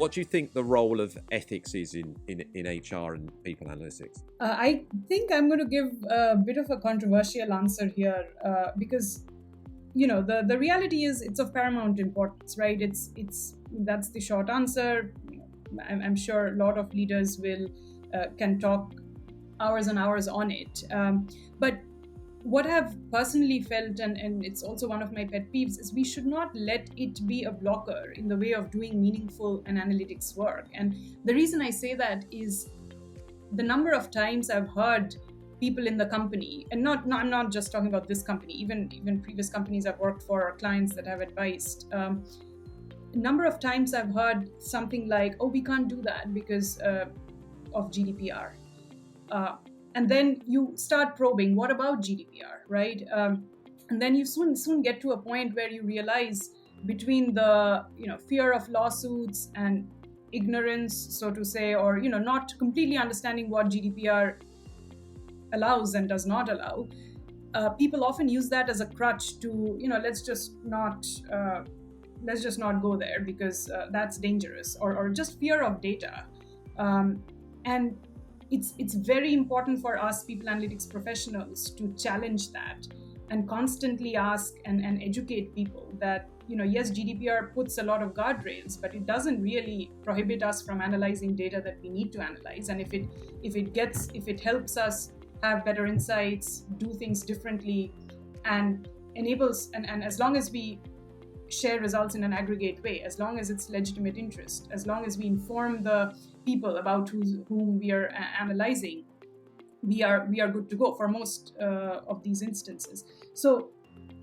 what do you think the role of ethics is in HR and people analytics? I think I'm going to give a bit of a controversial answer here because, the reality is it's of paramount importance, right? That's the short answer. I'm sure a lot of leaders can talk hours and hours on it. But what I've personally felt, and it's also one of my pet peeves, is we should not let it be a blocker in the way of doing meaningful and analytics work. And the reason I say that is the number of times I've heard people in the company, and I'm not just talking about this company, even previous companies I've worked for or clients that I've advised, number of times I've heard something like, oh, we can't do that because of GDPR. And then you start probing, what about GDPR, right? And then you soon get to a point where you realize between the fear of lawsuits and ignorance, so to say, or not completely understanding what GDPR allows and does not allow, people often use that as a crutch to let's just not go there because that's dangerous, or just fear of data. And it's very important for us people analytics professionals to challenge that and constantly ask and educate people that yes, GDPR puts a lot of guardrails, but it doesn't really prohibit us from analyzing data that we need to analyze. And if it helps us have better insights, do things differently, and enables, and as long as we share results in an aggregate way, as long as it's legitimate interest, as long as we inform the people about whom we are analyzing, we are good to go for most of these instances. So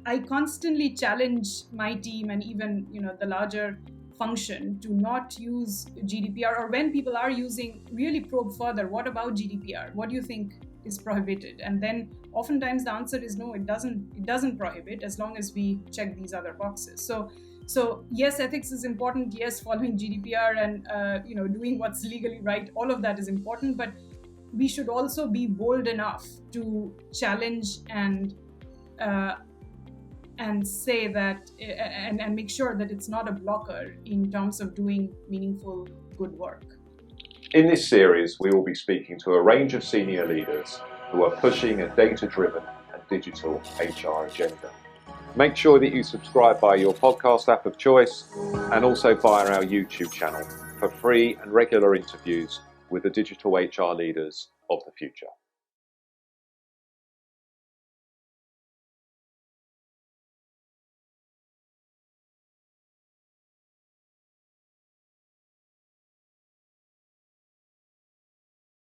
I constantly challenge my team and even the larger function to not use GDPR, or when people are using, really probe further. What about GDPR? What do you think is prohibited? And then oftentimes the answer is no, it doesn't prohibit, as long as we check these other boxes. So yes, ethics is important. Yes, following GDPR and doing what's legally right, all of that is important. But we should also be bold enough to challenge and say that and make sure that it's not a blocker in terms of doing meaningful, good work. In this series, we will be speaking to a range of senior leaders who are pushing a data-driven and digital HR agenda. Make sure that you subscribe via your podcast app of choice and also via our YouTube channel for free and regular interviews with the digital HR leaders of the future.